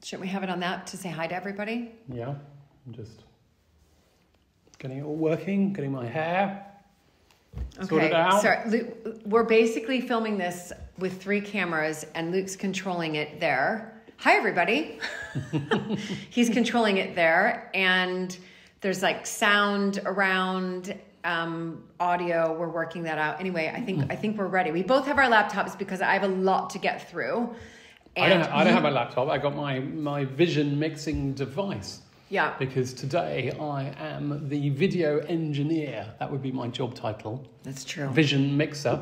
Shouldn't we have it on that to say hi to everybody? Yeah, I'm just getting it all working, getting my hair sorted out. So Luke, we're basically filming this with 3 cameras and Luke's controlling it there. Hi, everybody. He's controlling it there. And there's like sound around, audio. We're working that out. Anyway, I think we're ready. We both have our laptops because I have a lot to get through. And I don't have my laptop. I got my vision mixing device. Yeah. Because today I am the video engineer. That would be my job title. That's true. Vision mixer.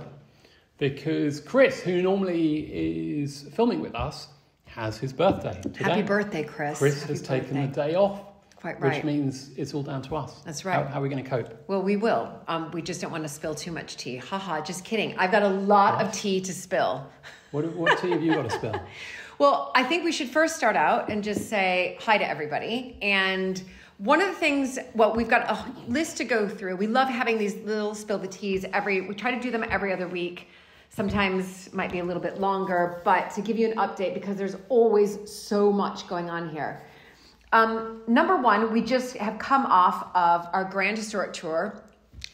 Because Chris, who normally is filming with us, has his birthday today. Happy birthday, Chris. Chris has taken the day off. Quite right. Which means it's all down to us. That's right. How are we going to cope? Well, we will. We just don't want to spill too much tea. Haha, just kidding. I've got a lot of tea to spill. What tea have you got to spill? Well, I think we should first start out and just say hi to everybody. And one of the things, well, we've got a list to go through. We love having these little spill the teas we try to do them every other week. Sometimes might be a little bit longer, but to give you an update because there's always so much going on here. Number 1, we just have come off of our Grand Historic Tour,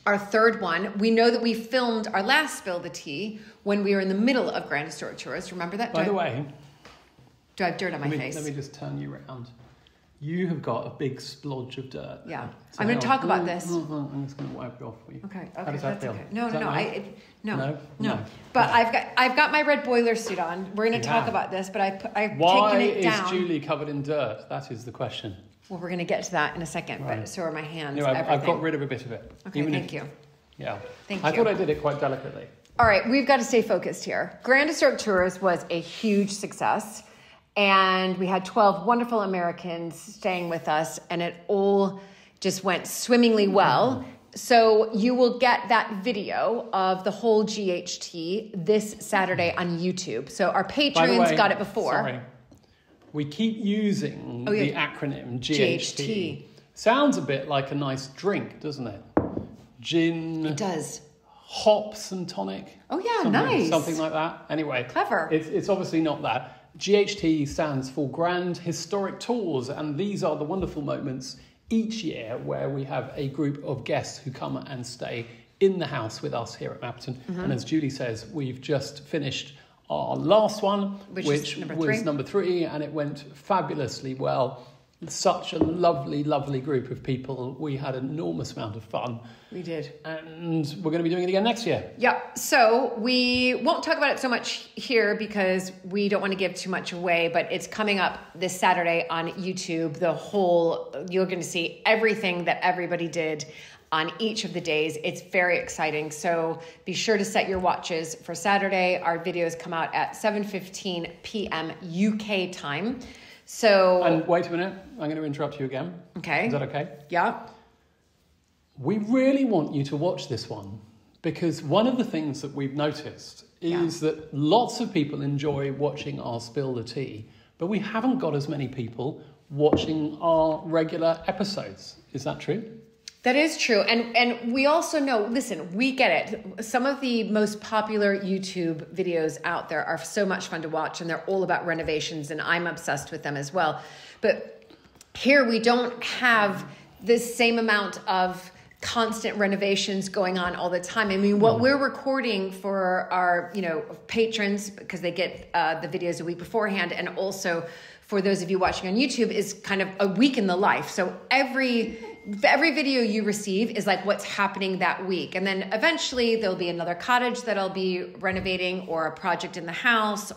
our 3rd one. We know that we filmed our last Spill the Tea when we were in the middle of Grand Historic Tours. Remember that? By the way... Do I have dirt on my face? Let me just turn you around. You have got a big splodge of dirt. Yeah. So I'm going to talk about this. I'm just going to wipe it off for you. Okay. How does that feel? Okay. No. No. But I've got my red boiler suit on. We're going to talk about this, but I've taken it down. Why is Julie covered in dirt? That is the question. Well, we're going to get to that in a second, right. But so are my hands. No, I've got rid of a bit of it. Okay, thank you. Yeah. Thank you. I thought I did it quite delicately. All right, we've got to stay focused here. Grand Historic Tours was a huge success. And we had 12 wonderful Americans staying with us, and it all just went swimmingly well. So you will get that video of the whole GHT this Saturday on YouTube. So our patrons got it before. Sorry. We keep using the acronym GHT. Sounds a bit like a nice drink, doesn't it? Gin. It does. Hops and tonic. Oh, yeah, nice. Something like that. Anyway. Clever. It's obviously not that. GHT stands for Grand Historic Tours, and these are the wonderful moments each year where we have a group of guests who come and stay in the house with us here at Mapperton. Mm-hmm. And as Julie says, we've just finished our last one, which was number 3, and it went fabulously well. Such a lovely, lovely group of people. We had an enormous amount of fun. We did. And we're going to be doing it again next year. Yeah. So we won't talk about it so much here because we don't want to give too much away, but it's coming up this Saturday on YouTube. You're going to see everything that everybody did on each of the days. It's very exciting. So be sure to set your watches for Saturday. Our videos come out at 7:15 p.m. UK time. So... And wait a minute, I'm going to interrupt you again. Okay. Is that okay? Yeah. We really want you to watch this one because one of the things that we've noticed is that lots of people enjoy watching our Spill the Tea, but we haven't got as many people watching our regular episodes. Is that true? That is true. And we also know, listen, we get it. Some of the most popular YouTube videos out there are so much fun to watch, and they're all about renovations, and I'm obsessed with them as well. But here we don't have this same amount of constant renovations going on all the time. I mean, what we're recording for our, patrons, because they get the videos a week beforehand, and also for those of you watching on YouTube, is kind of a week in the life. So every video you receive is like what's happening that week. And then eventually there'll be another cottage that I'll be renovating, or a project in the house,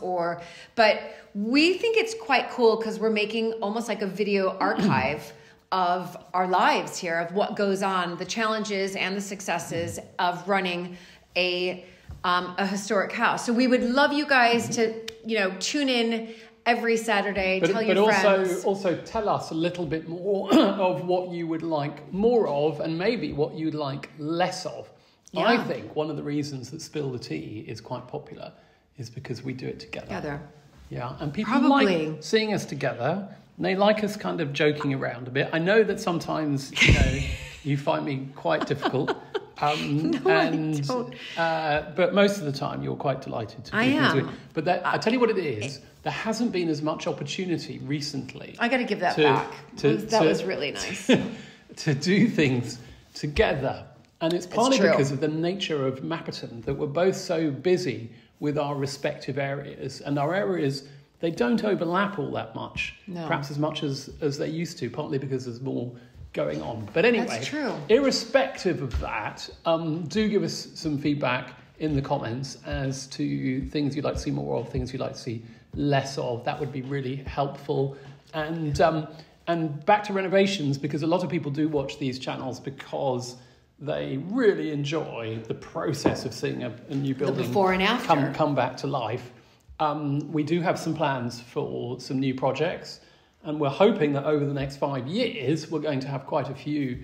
but we think it's quite cool because we're making almost like a video archive of our lives here, of what goes on, the challenges and the successes of running a historic house. So we would love you guys to, tune in every Saturday, tell your friends. But also tell us a little bit more of what you would like more of, and maybe what you'd like less of. Yeah. I think one of the reasons that Spill the Tea is quite popular is because we do it together. Yeah, and people like seeing us together. And they like us kind of joking around a bit. I know that sometimes, you find me quite difficult, I don't. But most of the time, you're quite delighted to do things with. But I tell you what it is. There hasn't been as much opportunity recently. I got to give that back. That was really nice. To do things together. And it's partly because of the nature of Mapperton, that we're both so busy with our respective areas. And our areas, they don't overlap all that much. No. Perhaps as much as they used to, partly because there's more going on. But anyway, that's true. Irrespective of that, do give us some feedback in the comments as to things you'd like to see more of, things you'd like to see less of. That would be really helpful. And back to renovations, because a lot of people do watch these channels because they really enjoy the process of seeing a new building the before and after come back to life. We do have some plans for some new projects, and we're hoping that over the next 5 years we're going to have quite a few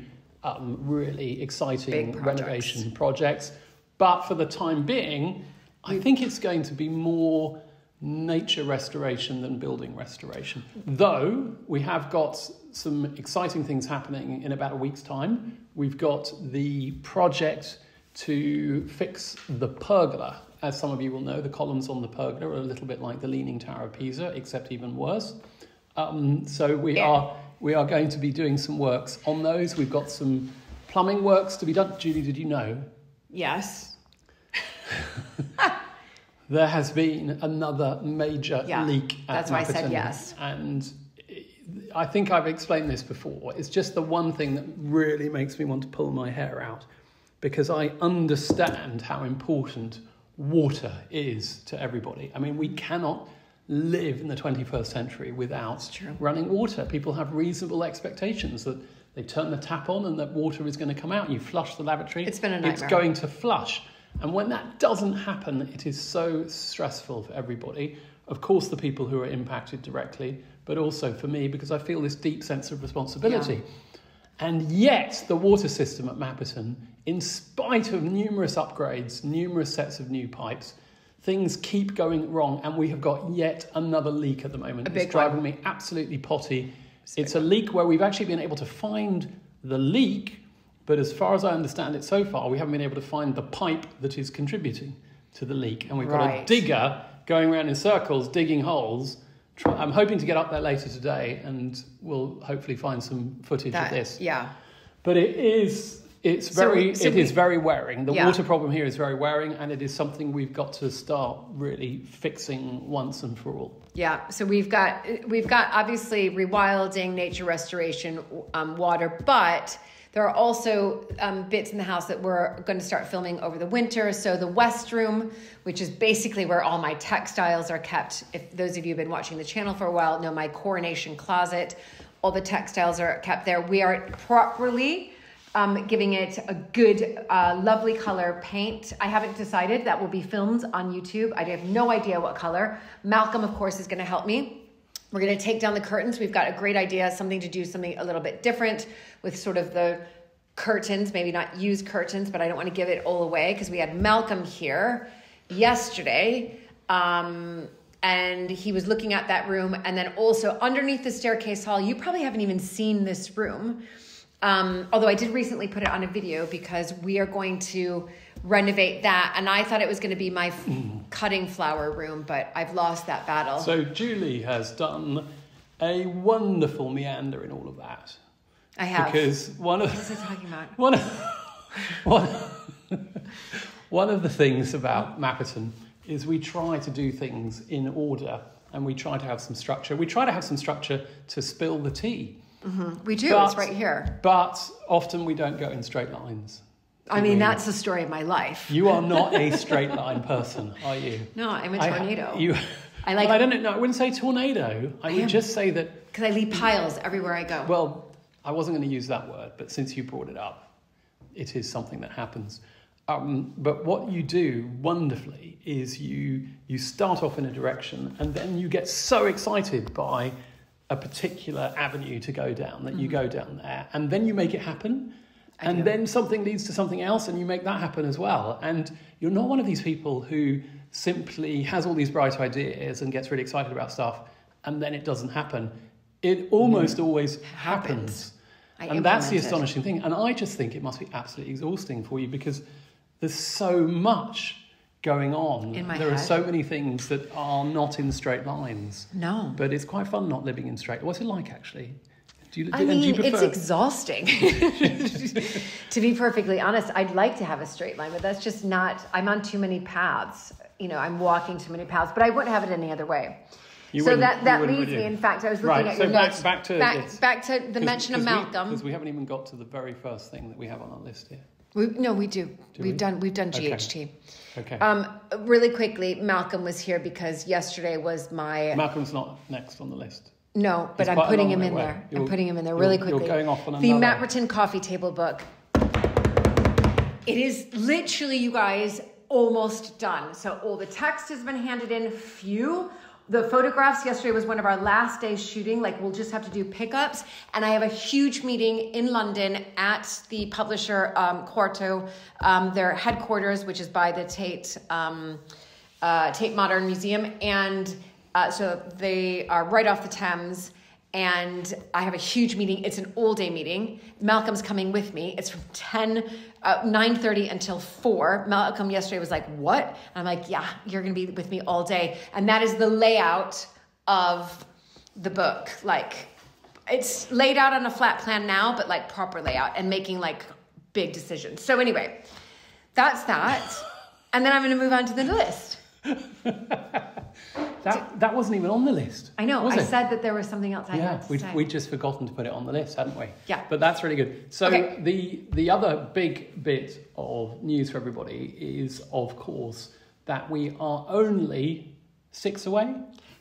really exciting renovation projects. But for the time being, I think it's going to be more nature restoration than building restoration. Though we have got some exciting things happening in about a week's time. We've got the project to fix the pergola. As some of you will know, the columns on the pergola are a little bit like the Leaning Tower of Pisa, except even worse. So we are going to be doing some works on those. We've got some plumbing works to be done. Julie, did you know? Yes. There has been another major leak at That's why Mapperton, I said yes. And I think I've explained this before. It's just the one thing that really makes me want to pull my hair out, because I understand how important water is to everybody. I mean, we cannot live in the 21st century without running water. People have reasonable expectations that they turn the tap on and that water is going to come out. You flush the lavatory. It's been a nightmare. It's going to flush. And when that doesn't happen, it is so stressful for everybody. Of course, the people who are impacted directly, but also for me, because I feel this deep sense of responsibility. Yeah. And yet, the water system at Mapperton, in spite of numerous upgrades, numerous sets of new pipes, things keep going wrong, and we have got yet another leak at the moment. It's driving me absolutely potty. It's a leak where we've actually been able to find the leak, but as far as I understand it so far, we haven't been able to find the pipe that is contributing to the leak. And we've got a digger going around in circles, digging holes. I'm hoping to get up there later today, and we'll hopefully find some footage of this. Yeah. But it is very wearing. The water problem here is very wearing, and it is something we've got to start really fixing once and for all. Yeah, so we've got obviously rewilding, nature restoration, water, but there are also bits in the house that we're going to start filming over the winter. So the West Room, which is basically where all my textiles are kept. If those of you have been watching the channel for a while know my coronation closet, all the textiles are kept there. We are properly giving it a good, lovely color paint. I haven't decided. That will be filmed on YouTube. I have no idea what color. Malcolm, of course, is going to help me. We're going to take down the curtains. We've got a great idea, something a little bit different with sort of the curtains, maybe not used curtains, but I don't want to give it all away because we had Malcolm here yesterday. And he was looking at that room. And then also underneath the staircase hall, you probably haven't even seen this room. Although I did recently put it on a video because we are going to renovate that. And I thought it was going to be my cutting flower room, but I've lost that battle. So Julie has done a wonderful meander in all of that. I have. Because what was I talking about? One of the things about Mapperton is we try to do things in order, and we try to have some structure. We try to have some structure to spill the tea. Mm-hmm. We do. It's right here. But often we don't go in straight lines. I mean, that's the story of my life. You are not a straight line person, are you? No, I'm a tornado. I don't know. I wouldn't say tornado. I would just say that... Because I leave piles everywhere I go. Well, I wasn't going to use that word, but since you brought it up, it is something that happens. But what you do wonderfully is you start off in a direction, and then you get so excited by a particular avenue to go down that you go down there, and then you make it happen. And then something leads to something else, and you make that happen as well. And you're not one of these people who simply has all these bright ideas and gets really excited about stuff, and then it doesn't happen. It almost always happens. And that's the astonishing thing. And I just think it must be absolutely exhausting for you because there's so much going on. In my there head. are so many things that are not in straight lines. No. But it's quite fun not living in straight. What's it like, actually? Do you It's prefer... exhausting. To be perfectly honest, I'd like to have a straight line, but that's just not, I'm on too many paths. I'm walking too many paths, but I wouldn't have it any other way. So that leads me, in fact, I was looking at your notes. Back to the mention of Malcolm. Because we haven't even got to the very first thing that we have on our list here. We do. We've done GHT. Okay. Really quickly, Malcolm was here because yesterday was my... Malcolm's not next on the list. No, but I'm putting him in there. I'm putting him in there really quickly. You're going off on the another... Mapperton coffee table book. It is literally, you guys, almost done. So all the text has been handed in. The photographs yesterday was one of our last days shooting. We'll just have to do pickups. And I have a huge meeting in London at the publisher Quarto, their headquarters, which is by the Tate Modern Museum. And so they are right off the Thames. And I have a huge meeting. It's an all-day meeting. Malcolm's coming with me. It's from 9:30 until 4. Malcolm yesterday was like, what? And I'm like, yeah, you're going to be with me all day. And that is the layout of the book. It's laid out on a flat plan now, but proper layout and making big decisions. So anyway, that's that. And then I'm going to move on to the list. That wasn't even on the list. I know. I said that there was something else I had to say. We'd just forgotten to put it on the list, hadn't we? Yeah. But that's really good. So the other big bit of news for everybody is, of course, that we are only 6 away.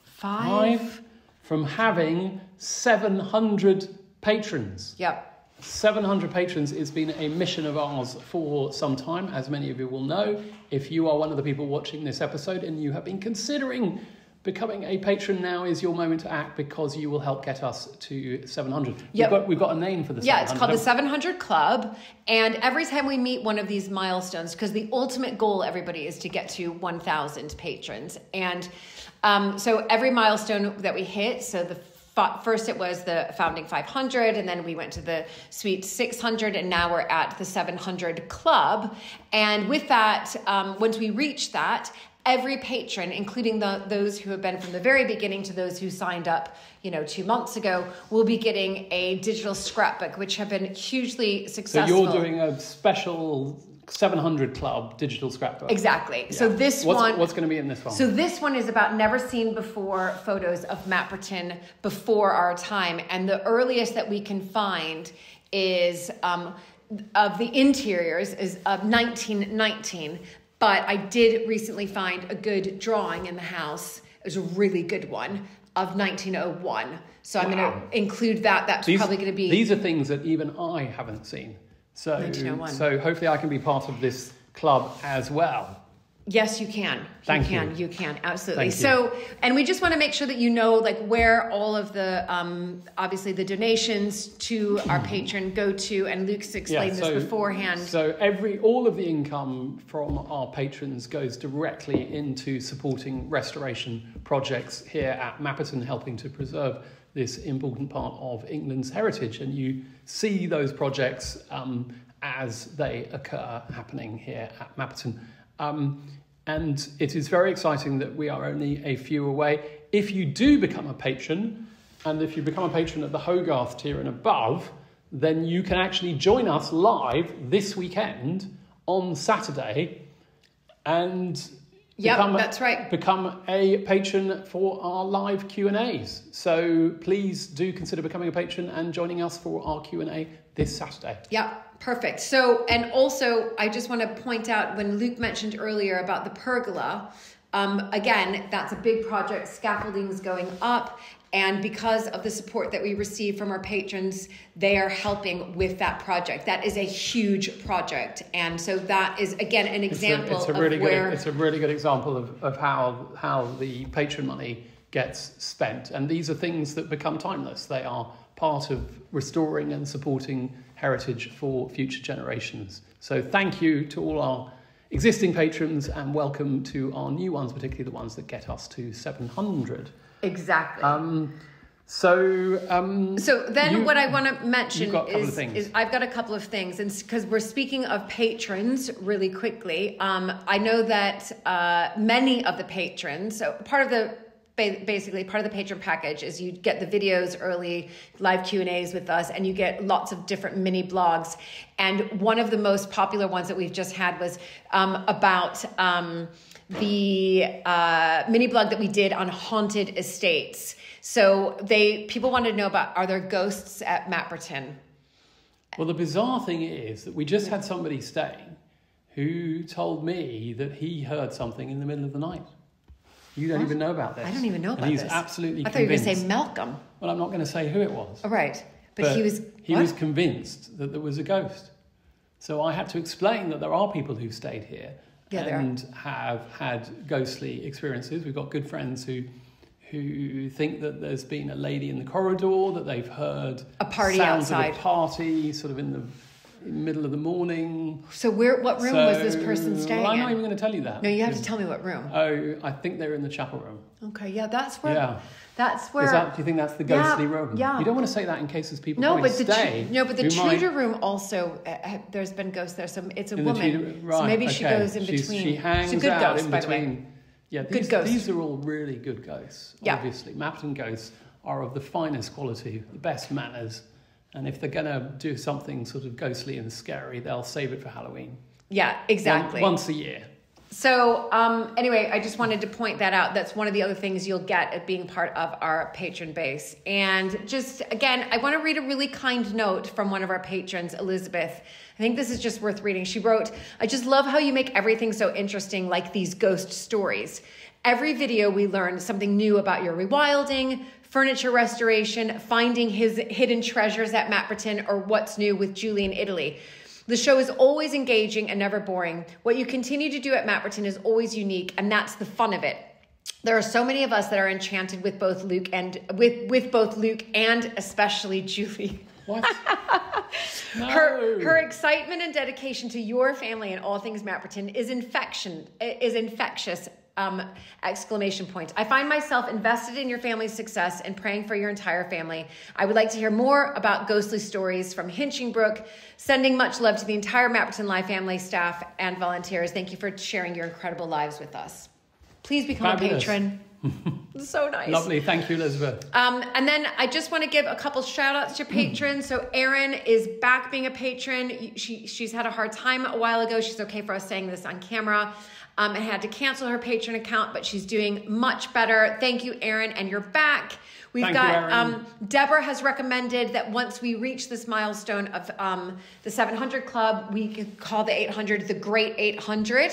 5 from having 700 patrons. Yep. 700 patrons has been a mission of ours for some time, as many of you will know. If you are one of the people watching this episode and you have been considering becoming a patron, now is your moment to act because you will help get us to 700. Yep. We've got a name for the 700. Yeah, it's called the 700 Club. And every time we meet one of these milestones, because the ultimate goal, everybody, is to get to 1,000 patrons. And so every milestone that we hit, so first it was the founding 500, and then we went to the sweet 600, and now we're at the 700 Club. And with that, once we reach that, every patron, including those who have been from the very beginning to those who signed up, 2 months ago, will be getting a digital scrapbook, which have been hugely successful. So you're doing a special 700 Club digital scrapbook. Exactly. Yeah. So what's going to be in this one? So this one is about never seen before photos of Mapperton before our time. And the earliest that we can find is of the interiors is of 1919. But I did recently find a good drawing in the house. It was a really good one of 1901. So I'm going to include that. That's probably going to be... These are things that even I haven't seen. So 1901. So hopefully I can be part of this club as well. Yes, you can. You can. Absolutely. Thank you. And we just want to make sure that you know, where all of the, obviously the donations to our patron go to, and Luke's explained this beforehand. So all of the income from our patrons goes directly into supporting restoration projects here at Mapperton, helping to preserve this important part of England's heritage. And you see those projects as they occur happening here at Mapperton. And it is very exciting that we are only a few away. If you do become a patron, and if you become a patron at the Hogarth tier and above, then you can actually join us live this weekend on Saturday and become a patron for our live Q&As. So please do consider becoming a patron and joining us for our Q&A this Saturday. Yeah, perfect. So, and also I just want to point out when Luke mentioned earlier about the pergola, again, that's a big project. Scaffolding is going up. And because of the support that we receive from our patrons, they are helping with that project. That is a huge project. And so that is, again, an example it's a really good example of how the patron money gets spent. And these are things that become timeless. They are part of restoring and supporting heritage for future generations. So thank you to all our existing patrons and welcome to our new ones, particularly the ones that get us to 700. Exactly. So then what I want to mention is I've got a couple of things, and because we're speaking of patrons really quickly, I know that many of the patrons, so part of the patron package is you get the videos early, live Q&As with us, and you get lots of different mini blogs. And one of the most popular ones that we've just had was about the mini blog that we did on haunted estates. So people wanted to know about, are there ghosts at Mapperton? Well, the bizarre thing is that we just had somebody staying who told me that he heard something in the middle of the night. You don't even know about this. I don't even know about this. He's Absolutely convinced. I thought you were going to say Malcolm. Well, I'm not going to say who it was. Oh, right. But he was convinced that there was a ghost. So I had to explain that there are people who've stayed here and have had ghostly experiences. We've got good friends who think that there's been a lady in the corridor, that they've heard a party sounds outside. of a party sort of in the middle of the morning. So what room was this person staying in? I'm not even going to tell you that. No, you have to tell me what room. Oh, I think they're in the chapel room. Okay, yeah, that's where. Yeah. That's where. Do you think that's the ghostly room? Yeah. You don't want to say that in case there's people but stay. the Tudor room also. There's been ghosts there. So it's a woman. So maybe she goes in between. She hangs She's a good out ghost, in by the way. between. Yeah, good ghosts. These are all really good ghosts. Yeah. Obviously, Mapperton ghosts are of the finest quality, the best manners. And if they're going to do something sort of ghostly and scary, they'll save it for Halloween. Yeah, exactly. Once a year. So anyway, I just wanted to point that out. That's one of the other things you'll get at being part of our patron base. And just, again, I want to read a really kind note from one of our patrons, Elizabeth. I think this is just worth reading. She wrote, "I just love how you make everything so interesting, like these ghost stories. Every video we learn something new about your rewilding, furniture restoration, finding his hidden treasures at Mapperton, or what's new with Julie in Italy. The show is always engaging and never boring. What you continue to do at Mapperton is always unique, and that's the fun of it. There are so many of us that are enchanted with both Luke and with both Luke and especially Julie." What? No. Her excitement and dedication to your family and all things Mapperton is infectious. Exclamation point. "I find myself invested in your family's success and praying for your entire family. I would like to hear more about ghostly stories from Hinchingbrook. Sending much love to the entire Mapperton Live family, staff, and volunteers. Thank you for sharing your incredible lives with us." Please become Fabulous. a patron. So nice. Lovely. Thank you, Elizabeth. And then I just want to give a couple shout outs to patrons. So Erin is back being a patron. She's had a hard time a while ago. She's okay for us saying this on camera. And had to cancel her patron account, but she's doing much better. Thank you, Erin, and you're back. We've got Deborah has recommended that once we reach this milestone of the 700 Club, we could call the 800 the Great 800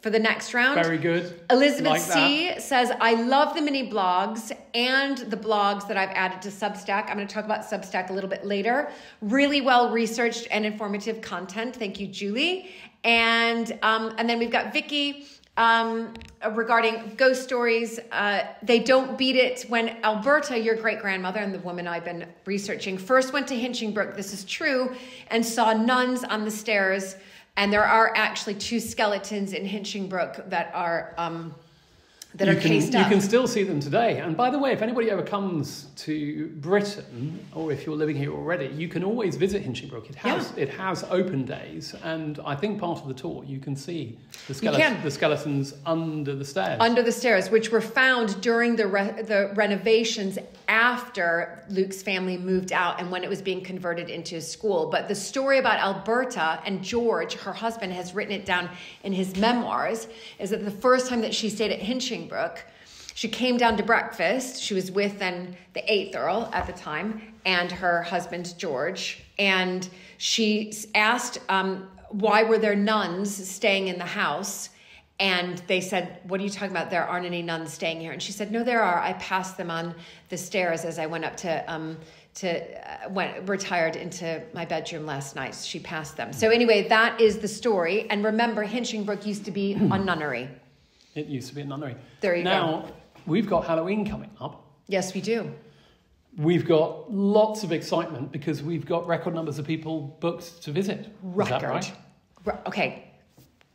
for the next round. Very good. Elizabeth C. says, "I love the mini blogs and the blogs that I've added to Substack." I'm going to talk about Substack a little bit later. Really well researched and informative content. Thank you, Julie. And then we've got Vicky regarding ghost stories. They don't beat it when Alberta, your great-grandmother and the woman I've been researching, first went to Hinchingbrook, this is true, and saw nuns on the stairs. And there are actually 2 skeletons in Hinchingbrook that are cased up. You can still see them today. And by the way, if anybody ever comes to Britain, or if you're living here already, you can always visit Hinchingbrook. It has open days, and I think part of the tour you can see the skeletons under the stairs. Under the stairs, which were found during the renovations after Luke's family moved out and when it was being converted into a school. But the story about Alberta, and George, her husband, has written it down in his memoirs, is that the first time that she stayed at Hinchingbrook, she came down to breakfast. She was with then the 8th Earl at the time and her husband, George. And she asked, why were there nuns staying in the house? And they said, "What are you talking about? There aren't any nuns staying here." And she said, "No, there are. I passed them on the stairs as I went up retired into my bedroom last night." She passed them. So anyway, that is the story. And remember, Hinchingbrook used to be a nunnery. It used to be a nunnery. There you go. Now, we've got Halloween coming up. Yes, we do. We've got lots of excitement because we've got record numbers of people booked to visit. Record. Is that right? Okay.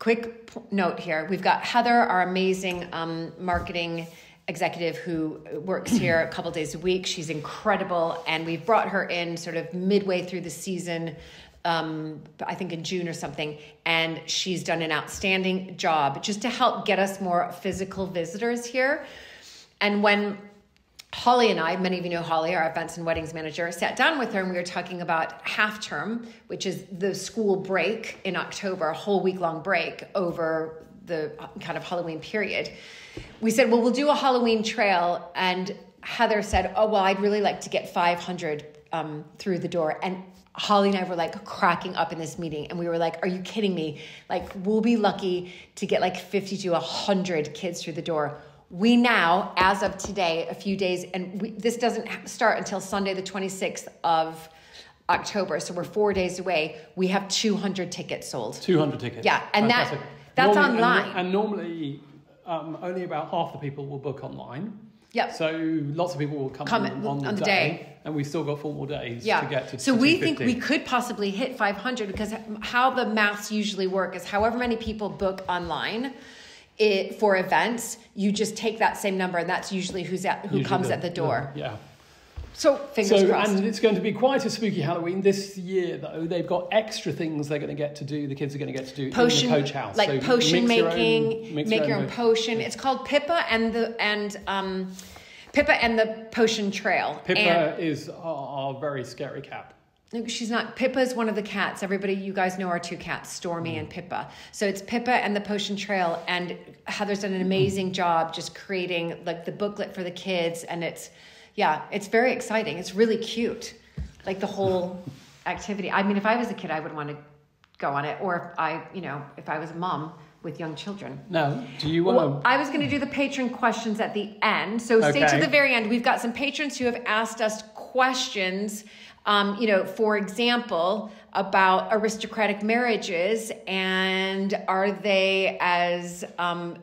Quick note here. We've got Heather, our amazing marketing executive who works here a couple days a week. She's incredible. And we've brought her in sort of midway through the season, I think in June or something. And she's done an outstanding job just to help get us more physical visitors here. And when Holly and I, many of you know Holly, our events and weddings manager, sat down with her and we were talking about half term, which is the school break in October, a whole week-long break over the kind of Halloween period. We said, well, we'll do a Halloween trail. And Heather said, oh, well, I'd really like to get 500 through the door. And Holly and I were like cracking up in this meeting. And we were like, are you kidding me? Like, we'll be lucky to get like 50 to 100 kids through the door. We now, as of today, a few days, and this doesn't start until Sunday, the 26th of October. So we're 4 days away. We have 200 tickets sold. 200 tickets. Yeah. And fantastic. that's normally, online. And normally only about half the people will book online. Yep. So lots of people will come on the day. And we've still got 4 more days to get to So 250. we think we could possibly hit 500 because how the maths usually work is however many people book online for events, you just take that same number and that's usually who comes at the door. Yeah. So fingers crossed. And it's going to be quite a spooky Halloween this year, though. They've got extra things they're going to get to do. The kids are going to get to do Potion, in the coach house, like so potion making, make your own potion. potion. It's called Pippa and the Potion Trail. Pippa is our very scary cat. She's not. Pippa is one of the cats. Everybody, you guys know our 2 cats, Stormy and Pippa. So it's Pippa and the Potion Trail. And Heather's done an amazing job just creating like the booklet for the kids. And it's very exciting. It's really cute. Like the whole activity. I mean, if I was a kid, I would want to go on it. Or if I was a mom with young children. No. Do you want to? I was going to do the patron questions at the end. So stay to the very end. We've got some patrons who have asked us questions. For example, about aristocratic marriages, and are they as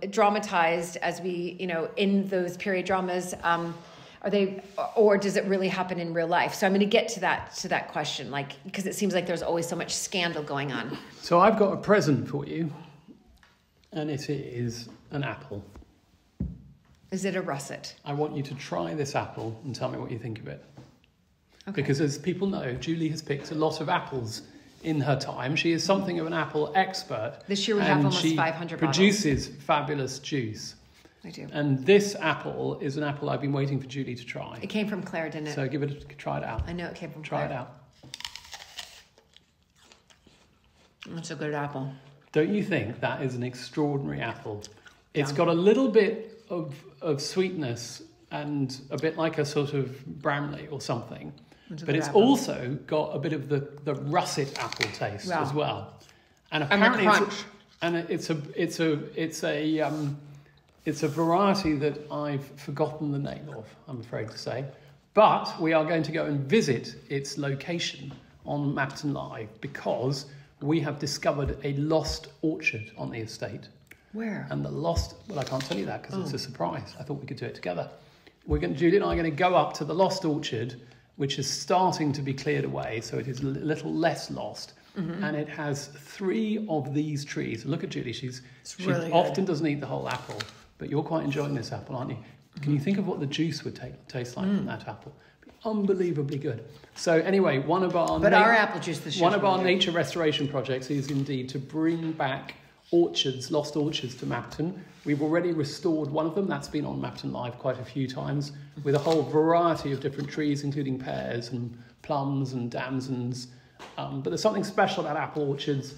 dramatized as we, in those period dramas? Are they, or does it really happen in real life? So I'm going to get to that question, because it seems like there's always so much scandal going on. So I've got a present for you, and it is an apple. Is it a russet? I want you to try this apple and tell me what you think of it. Okay. Because as people know, Julie has picked a lot of apples in her time. She is something of an apple expert. This year we have almost 500 bottles. Produces fabulous juice. I do. And this apple is an apple I've been waiting for Julie to try. It came from Claire, didn't it? So try it out. I know it came from Claire. Try it out. That's a good apple. Don't you think that is an extraordinary apple? It's got a little bit of sweetness and a bit like a sort of Bramley or something. But it's also got a bit of the russet apple taste as well. And apparently it's a variety that I've forgotten the name of, I'm afraid to say. But we are going to go and visit its location on Mapperton Live because we have discovered a lost orchard on the estate. Where? And well, I can't tell you that because it's a surprise. I thought we could do it together. Julie and I are going to go up to the lost orchard, which is starting to be cleared away, so it is a little less lost. Mm-hmm. And it has 3 of these trees. Look at Julie, she really often doesn't eat the whole apple, but you're quite enjoying this apple, aren't you? Mm-hmm. Can you think of what the juice would taste like from that apple? Unbelievably good. So anyway, one of our apple juice this year. One of our nature restoration projects is indeed to bring back lost orchards to Mapperton. We've already restored one of them. That's been on Mapperton Live quite a few times with a whole variety of different trees, including pears and plums and damsons. But there's something special about apple orchards.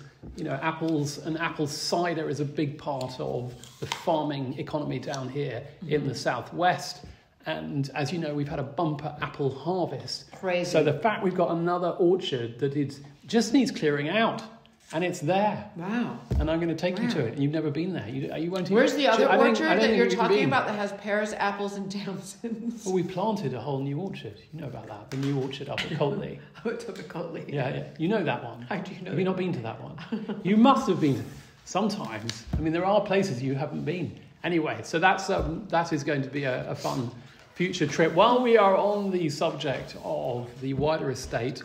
Apples and apple cider is a big part of the farming economy down here in the southwest. And as you know, we've had a bumper apple harvest. Crazy. So the fact we've got another orchard that just needs clearing out. And it's there. Wow. And I'm going to take you to it. And you've never been there. You won't. Where's the other orchard that you're talking about that has pears, apples, and damsons? Well, we planted a whole new orchard. You know about that. The new orchard up at Coltley. Up at Coltley. Yeah. You know that one. I do know. Have you not been to that one? You must have been. Sometimes. I mean, there are places you haven't been. Anyway, so that is going to be a fun future trip. While we are on the subject of the wider estate,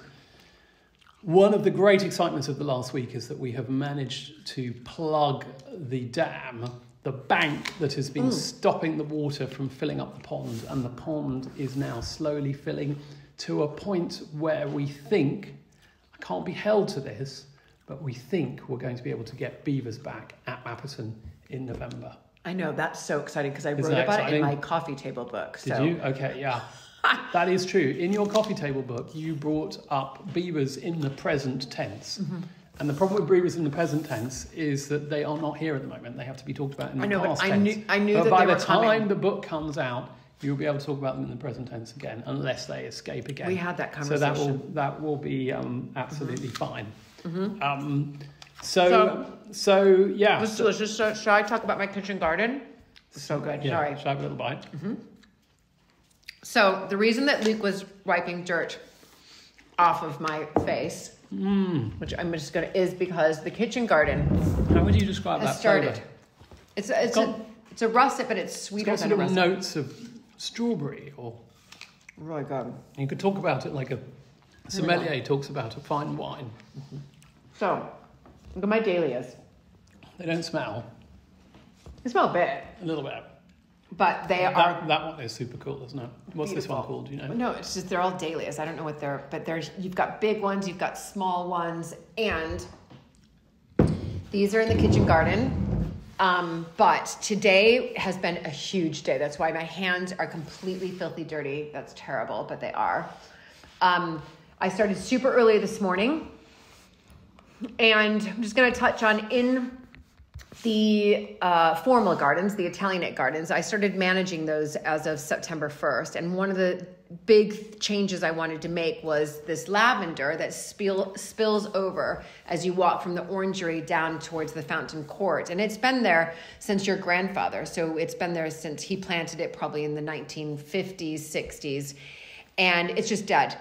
one of the great excitements of the last week is that we have managed to plug the dam the bank that has been stopping the water from filling up the pond, and the pond is now slowly filling to a point where we think, I can't be held to this, but we think we're going to be able to get beavers back at Mapperton in November. I know, that's so exciting because I wrote about it in my coffee table book. Did you? Okay, yeah. That is true. In your coffee table book, you brought up beavers in the present tense. Mm-hmm. And the problem with beavers in the present tense is that they are not here at the moment. They have to be talked about in the past tense. I knew but that by they the were coming. time the book comes out, you'll be able to talk about them in the present tense again, unless they escape again. We had that conversation. So that will be absolutely fine. Mm-hmm. So yeah. It's delicious. So, shall I talk about my kitchen garden? It's so good. Yeah, Sorry. shall I have a little bite? Mm-hmm. So the reason that Luke was wiping dirt off of my face, which I'm just gonna, is because the kitchen garden. How would you describe that started? Flavour? It's a russet, but it's sweeter it's got than sort a of russet. notes of strawberry, or Really good. you could talk about it like a sommelier talks about a fine wine. Mm-hmm. So, look at my dahlias. They don't smell. They smell a bit, A little bit. but they are. That one is super cool, isn't it? What's this one called? Do you know? No, it's just they're all dahlias. I don't know what they're, but there's you've got big ones, you've got small ones, and these are in the kitchen garden. But today has been a huge day. That's why my hands are completely filthy dirty. That's terrible, but they are. I started super early this morning, and I'm just going to touch on in the formal gardens, the Italianate gardens. I started managing those as of September 1st, and one of the big changes I wanted to make was this lavender that spills over as you walk from the orangery down towards the fountain court. And it's been there since your grandfather. So it's been there since he planted it probably in the 1950s, 60s. And it's just dead.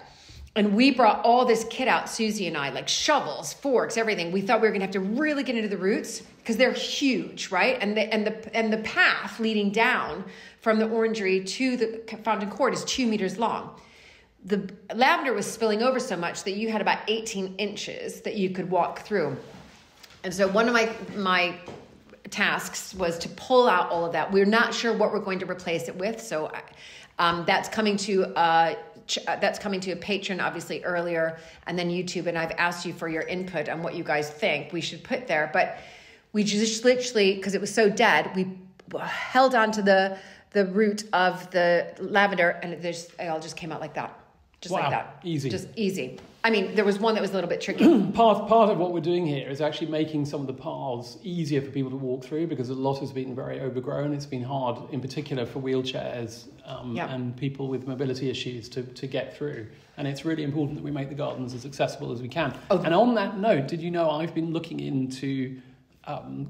And we brought all this kit out, Susie and I, like shovels, forks, everything. We thought we were going to have to really get into the roots because they're huge, right? And the path leading down from the orangery to the fountain court is 2 meters long. The lavender was spilling over so much that you had about 18 inches that you could walk through. And so one of my tasks was to pull out all of that. We're not sure what we're going to replace it with, so that's coming to a patron, obviously, earlier, and then YouTube. And I've asked you for your input on what you guys think we should put there. But we just literally, because it was so dead, we held on to the root of the lavender, and it all just came out like that. Just like that. Easy. Just easy. I mean, there was one that was a little bit tricky. Part of what we're doing here is actually making some of the paths easier for people to walk through, because a lot has been very overgrown. It's been hard, in particular for wheelchairs and people with mobility issues to get through. And it's really important that we make the gardens as accessible as we can. Oh. And on that note, did you know I've been looking into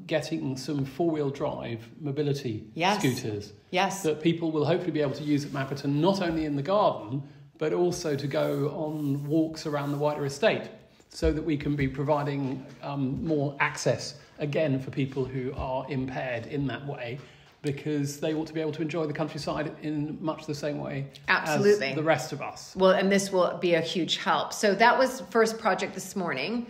getting some four-wheel drive mobility scooters that people will hopefully be able to use at Mapperton, not only in the garden, but also to go on walks around the wider estate, so that we can be providing more access, again, for people who are impaired in that way, because they ought to be able to enjoy the countryside in much the same way as the rest of us. Well, and this will be a huge help. So that was first project this morning.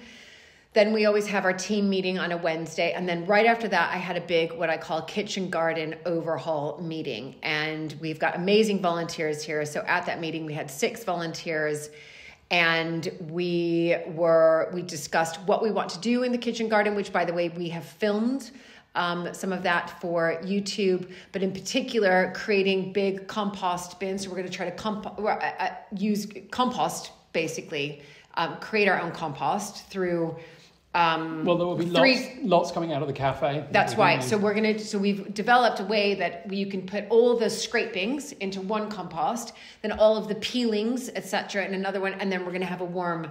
Then we always have our team meeting on a Wednesday. And then right after that, I had a big, what I call kitchen garden overhaul meeting. And we've got amazing volunteers here. So at that meeting, we had 6 volunteers. And we discussed what we want to do in the kitchen garden, which, by the way, we have filmed some of that for YouTube, but in particular, creating big compost bins. So we're going to try to use compost, basically, create our own compost through... well, there will be lots coming out of the cafe. That's right. So we've developed a way that you can put all the scrapings into one compost, then all of the peelings, etc., in another one, and then we're going to have a worm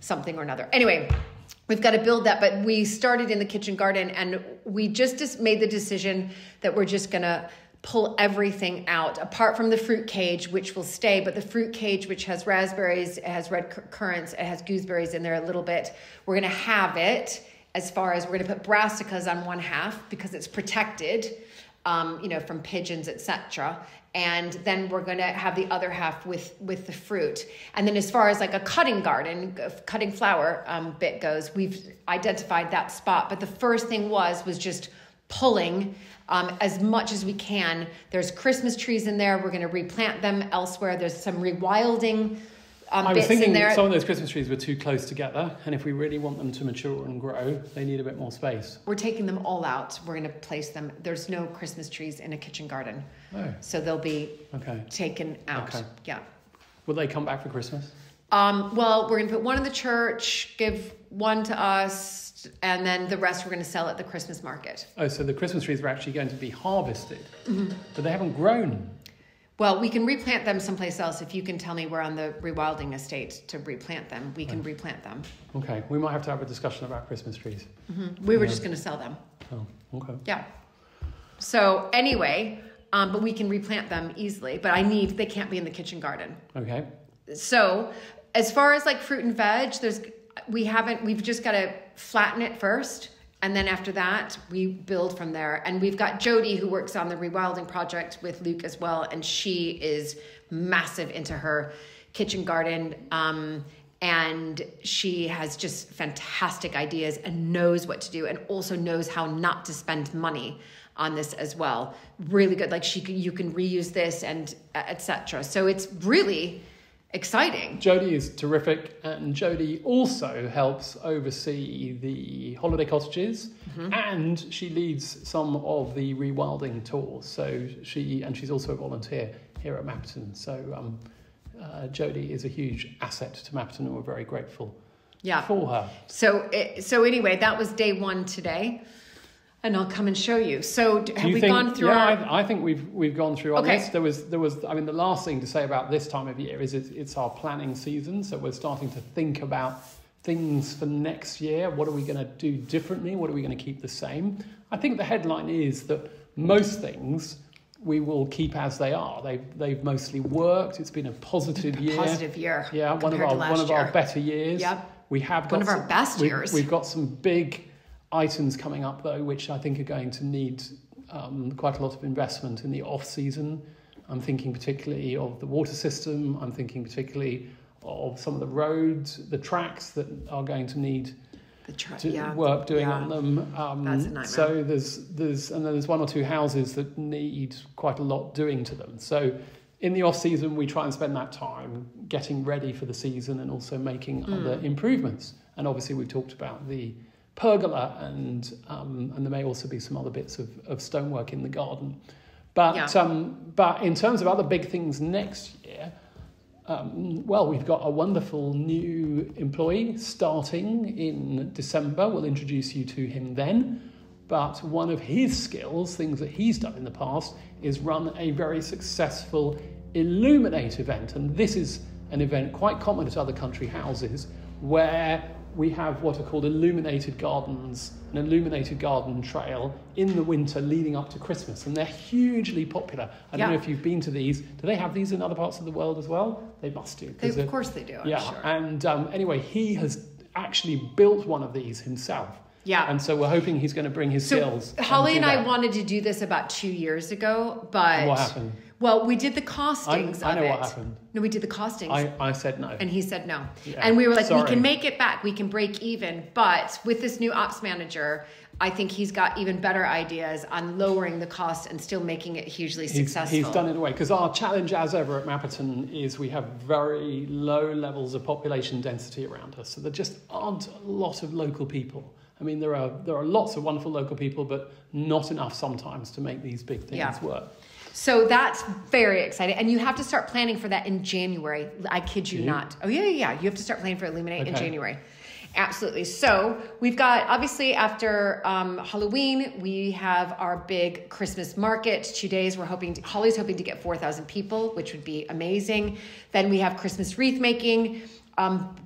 something or another. Anyway, we've got to build that, but we started in the kitchen garden, and we just made the decision that we're just going to pull everything out, apart from the fruit cage, which will stay. But the fruit cage, which has raspberries, it has red currants, it has gooseberries in there a little bit, we're going to have it, as far as we're going to put brassicas on one half because it's protected. from pigeons, etc. And then we're going to have the other half with the fruit. And then as far as like a cutting garden, cutting flower bit goes, we've identified that spot. But the first thing was just pulling as much as we can. There's Christmas trees in there. We're going to replant them elsewhere. There's some rewilding I was bits thinking in there. some of those Christmas trees were too close together, and if we really want them to mature and grow, they need a bit more space. We're taking them all out. We're going to place them. There's no Christmas trees in a kitchen garden. Oh. So they'll be taken out. Okay. Yeah. Will they come back for Christmas? Well, we're going to put one in the church, give one to us, and then the rest we're going to sell at the Christmas market. Oh, so the Christmas trees are actually going to be harvested, but they haven't grown. Well, we can replant them someplace else. If you can tell me where on the rewilding estate to replant them, we can replant them. Okay, we might have to have a discussion about Christmas trees. We were just going to sell them. Oh, okay. Yeah. So anyway, but we can replant them easily. But they can't be in the kitchen garden. Okay. So as far as like fruit and veg, we've just got to flatten it first. And then after that, we build from there. And we've got Jody, who works on the rewilding project with Luke as well. And she is massive into her kitchen garden. And she has just fantastic ideas and knows what to do, and also knows how not to spend money on this as well. Really good. Like you can reuse this and etc. So it's really exciting. Jody is terrific, and Jody also helps oversee the holiday cottages, and she leads some of the rewilding tours. So she's also a volunteer here at Mapperton. So Jody is a huge asset to Mapperton, and we're very grateful for her. So anyway, that was day one today. And I'll come and show you. So have we gone through I think we've gone through on this. There was I mean, the last thing to say about this time of year is it's our planning season. So we're starting to think about things for next year. What are we going to do differently? What are we going to keep the same? I think the headline is that most things we will keep as they are. They've mostly worked. It's been a positive year. Positive year. Yeah, one of our better years. Yep. We have got one of our best years. We've got some big items coming up though, which I think are going to need quite a lot of investment in the off season. I'm thinking particularly of the water system. I'm thinking particularly of some of the roads, the tracks that are going to need work doing on them. That's a nightmare. So there's one or two houses that need quite a lot doing to them. So in the off season, we try and spend that time getting ready for the season and also making other improvements. And obviously, we've talked about the pergola, and there may also be some other bits of stonework in the garden. But in terms of other big things next year, we've got a wonderful new employee starting in December. We'll introduce you to him then. But one of his skills, things that he's done in the past, is run a very successful Illuminate event. And this is an event quite common at other country houses where we have what are called illuminated gardens, an illuminated garden trail in the winter leading up to Christmas. And they're hugely popular. I don't know if you've been to these. Do they have these in other parts of the world as well? They must do. Of course they do, I'm sure. And anyway, he has actually built one of these himself. Yeah. And so we're hoping he's going to bring his skills. Holly and I wanted to do this about 2 years ago, but... And what happened? Well, we did the costings of it. I know what happened. No, we did the costings. I said no. And he said no. Yeah. And we were like, we can make it back. We can break even. But with this new ops manager, I think he's got even better ideas on lowering the cost and still making it hugely successful. He's done it away. Because our challenge as ever at Mapperton is we have very low levels of population density around us. So there just aren't a lot of local people. I mean, there are lots of wonderful local people, but not enough sometimes to make these big things work. So that's very exciting. And you have to start planning for that in January. I kid you not. Oh, yeah. You have to start planning for Illuminate in January. Absolutely. So we've got, obviously, after Halloween, we have our big Christmas market. 2 days, Holly's hoping to get 4,000 people, which would be amazing. Then we have Christmas wreath making.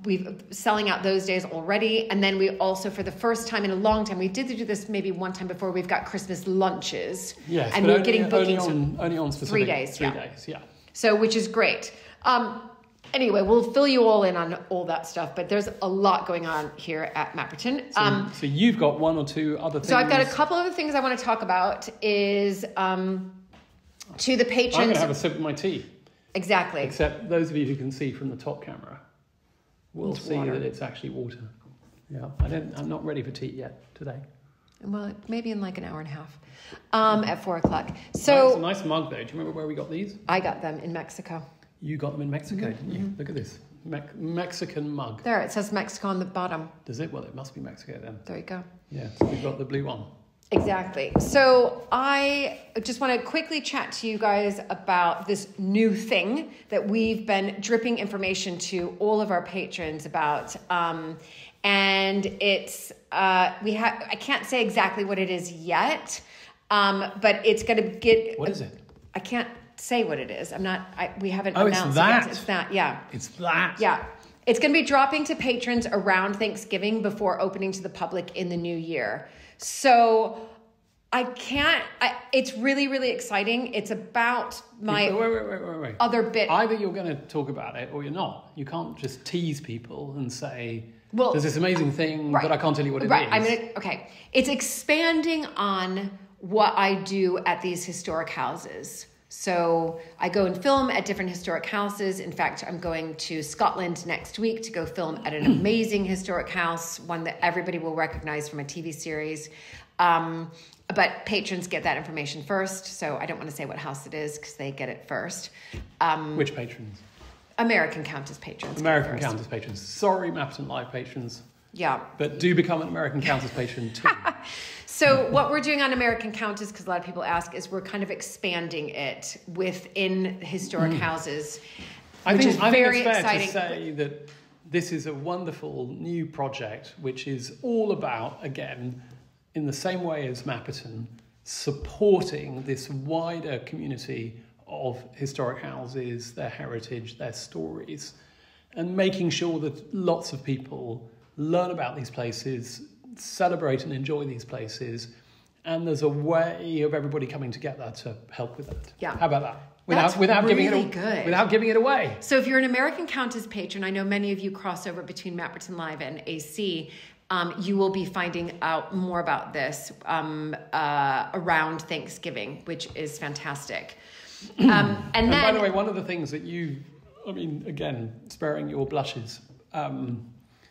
We've selling out those days already. And then we also, for the first time in a long time, we did do this maybe one time before, we've got Christmas lunches. Yes, and we're getting bookings only on specific 3 days. 3 days, yeah. So, which is great. Anyway, we'll fill you all in on all that stuff, but there's a lot going on here at Mapperton. So you've got one or two other things. So I've got a couple of things I want to talk about is to the patrons. I'm going to have a sip of my tea. Exactly. Except those of you who can see from the top camera will It's see water. that it's actually water. Yeah, I'm not ready for tea yet today. Well, maybe in like an hour and a half at 4 o'clock. It's So a nice mug though. Do you remember where we got these? I got them in Mexico. You got them in Mexico, didn't you? Look at this. Mexican mug. There, it says Mexico on the bottom. Does it? Well, it must be Mexico then. There you go. Yeah, so we've got the blue one. Exactly. So I just want to quickly chat to you guys about this new thing that we've been dripping information to all of our patrons about. And it's, I can't say exactly what it is yet, but it's going to get... What is it? I can't say what it is. We haven't Oh, announced it's that. it yet. It's that, yeah. It's that. Yeah. It's going to be dropping to patrons around Thanksgiving before opening to the public in the new year. So it's really, really exciting. It's about my Wait. other bit. Either you're going to talk about it or you're not. You can't just tease people and say, Well, there's this amazing thing, right. but I can't tell you what it Right. is. Okay. It's expanding on what I do at these historic houses. So I go and film at different historic houses. In fact, I'm going to Scotland next week to go film at an amazing historic house, one that everybody will recognize from a TV series. But patrons get that information first. So I don't want to say what house it is because they get it first. Which patrons? American Countess patrons. American Countess patrons. Sorry, Mapperton Live patrons. Yeah. But do become an American Countess patron too. So what we're doing on American Countess, because a lot of people ask, is we're kind of expanding it within historic houses, which is very exciting. It's fair to say that this is a wonderful new project, which is all about, again, in the same way as Mapperton, supporting this wider community of historic houses, their heritage, their stories, and making sure that lots of people learn about these places, celebrate and enjoy these places, and there's a way of everybody coming together to help with that. Yeah. How about that? That's really good. Without giving it away. So if you're an American Countess patron, I know many of you cross over between Mapperton Live and AC. You will be finding out more about this around Thanksgiving, which is fantastic. And then, by the way, one of the things that again, sparing your blushes,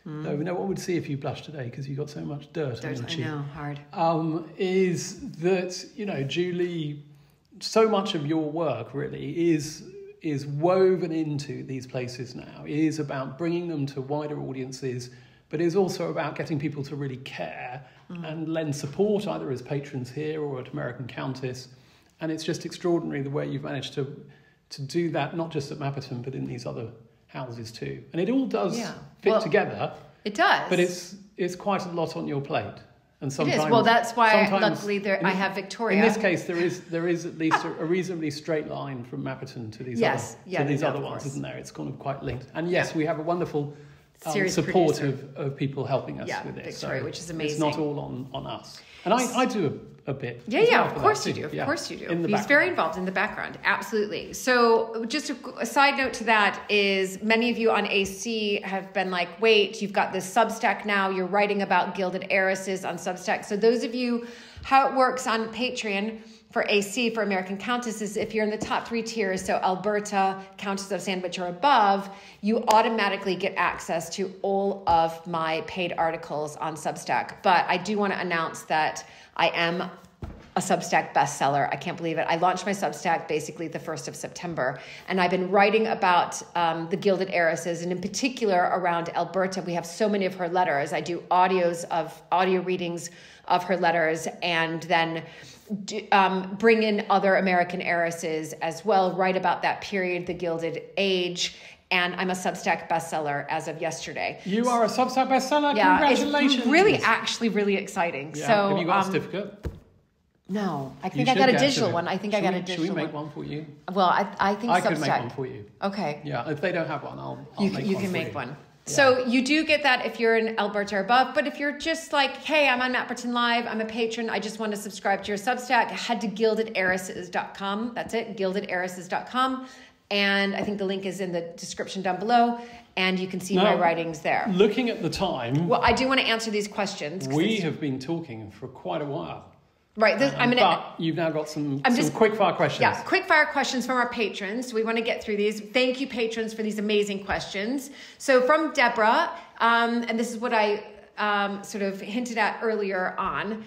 though no one would see if you blushed today because you got so much dirt on your cheek. I know, hard. Is that, Julie, so much of your work really is woven into these places now. It is about bringing them to wider audiences, but it is also about getting people to really care and lend support either as patrons here or at American Countess. And it's just extraordinary the way you've managed to do that, not just at Mapperton, but in these other houses too. And it all does fit together. It does. But it's quite a lot on your plate. And sometimes, it is. Well, that's why luckily I have Victoria. In this case, there is at least a reasonably straight line from Mapperton to these other ones, isn't there? It's kind of quite linked. And yes, we have a wonderful support of people helping us with it. Victoria, which is amazing. It's not all on us. And I do a bit. Of course you do. Of course you do. He's very involved in the background. Absolutely. So just a side note to that is many of you on AC have been like, wait, you've got this Substack now. You're writing about Gilded Heiresses on Substack. So those of you, how it works on Patreon for AC, for American Countess, is if you're in the top 3 tiers, so Alberta, Countess of Sandwich or above, you automatically get access to all of my paid articles on Substack. But I do want to announce that I am a Substack bestseller. I can't believe it. I launched my Substack basically the 1st of September, and I've been writing about the Gilded Heiresses, and in particular around Alberta. We have so many of her letters. I do audio readings of her letters, and then bring in other American heiresses as well, write about that period, the Gilded Age, and I'm a Substack bestseller as of yesterday. You are a Substack bestseller? Yeah, congratulations. it's really actually really exciting. Yeah. So, have you got a certificate? No, I think I got a digital one. I think I got a digital one. Should we make one for you? Well, I think I Substack. could make one for you. Okay. Yeah, if they don't have one, I'll make one. You can for make you. one. Yeah. So you do get that if you're in Alberta or above, but if you're just like, hey, I'm on Mapperton Live, I'm a patron, I just want to subscribe to your Substack, head to gildedheiresses.com. That's it, gildedheiresses.com. And I think the link is in the description down below. And you can see my writings there. Looking at the time... Well, I do want to answer these questions. We have been talking for quite a while. Right. But you've now got some quick-fire questions. Yeah, quick-fire questions from our patrons. We want to get through these. Thank you, patrons, for these amazing questions. So from Deborah, and this is what I sort of hinted at earlier on.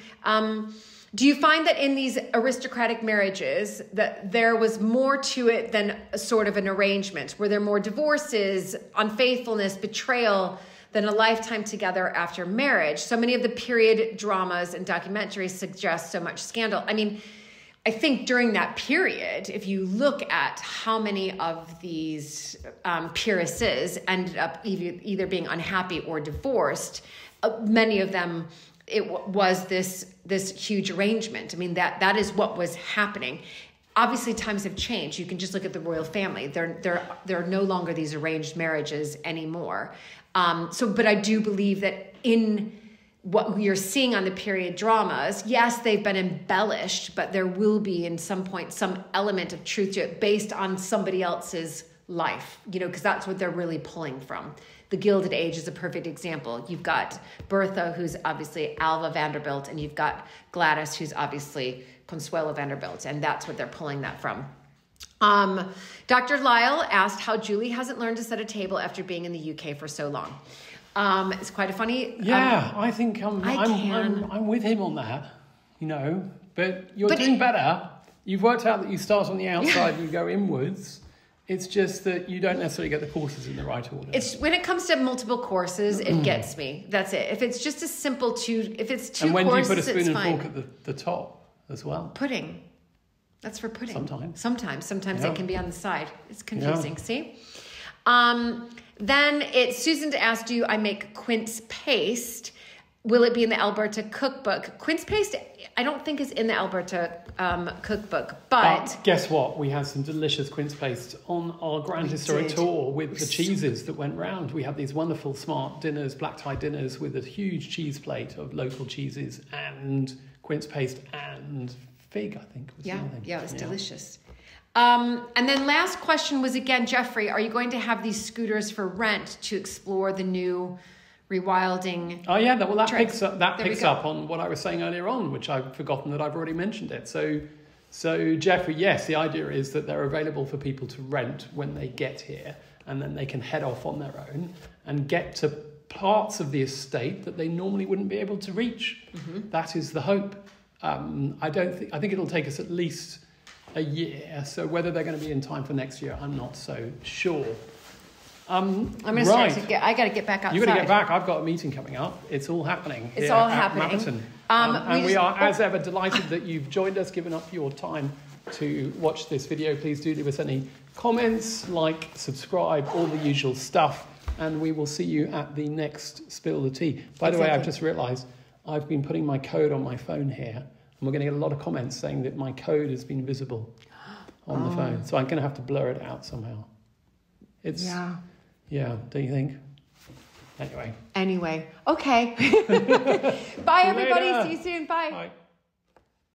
Do you find that in these aristocratic marriages that there was more to it than a sort of an arrangement? Were there more divorces, unfaithfulness, betrayal than a lifetime together after marriage? So many of the period dramas and documentaries suggest so much scandal. I mean, I think during that period, if you look at how many of these peeresses ended up either being unhappy or divorced, many of them, it was this huge arrangement. I mean, that is what was happening. Obviously, times have changed. You can just look at the royal family. There are no longer these arranged marriages anymore. But I do believe that in what you're seeing on the period dramas, yes, they've been embellished, but there will be in some point some element of truth to it based on somebody else's life, because that's what they're really pulling from. The Gilded Age is a perfect example. You've got Bertha, who's obviously Alva Vanderbilt, and you've got Gladys, who's obviously Consuelo Vanderbilt, and that's what they're pulling that from. Dr. Lyle asked how Julie hasn't learned to set a table after being in the UK for so long. It's quite a funny... Yeah, I think I'm with him on that, but you're doing better. You've worked out that you start on the outside and you go inwards. It's just that you don't necessarily get the courses in the right order. It's when it comes to multiple courses, it gets me. That's it. If it's just a simple if it's two courses, it's fine. And when do you put a spoon and fork at the top as well? Pudding. That's for pudding. Sometimes it can be on the side. It's confusing. See? Then Susan asked, do I make quince paste? Will it be in the Alberta cookbook? Quince paste, I don't think is in the Alberta cookbook, but guess what? We had some delicious quince paste on our Grand Historic Tour with the cheeses that went round. We had these wonderful smart dinners, black tie dinners with a huge cheese plate of local cheeses and quince paste and fig, I think. Was it was delicious. And then last question was again, Jeffrey, are you going to have these scooters for rent to explore the new rewilding? Oh yeah, that picks up on what I was saying earlier on, which I've forgotten that I've already mentioned it. So Jeffrey, yes, the idea is that they're available for people to rent when they get here, and then they can head off on their own and get to parts of the estate that they normally wouldn't be able to reach. Mm-hmm. That is the hope. I think it'll take us at least a year. So whether they're going to be in time for next year, I'm not so sure. I'm going to start I got to get back outside. You've got to get back. I've got a meeting coming up. It's all happening. It's all happening. Mapperton. And we are, as ever, delighted that you've joined us, given up your time to watch this video. Please do leave us any comments, like, subscribe, all the usual stuff. And we will see you at the next Spill the Tea. By the way, I've just realised I've been putting my code on my phone here. And we're going to get a lot of comments saying that my code has been visible on the phone. So I'm going to have to blur it out somehow. Yeah, don't you think? Anyway. Okay. Bye, everybody. See you soon. Bye.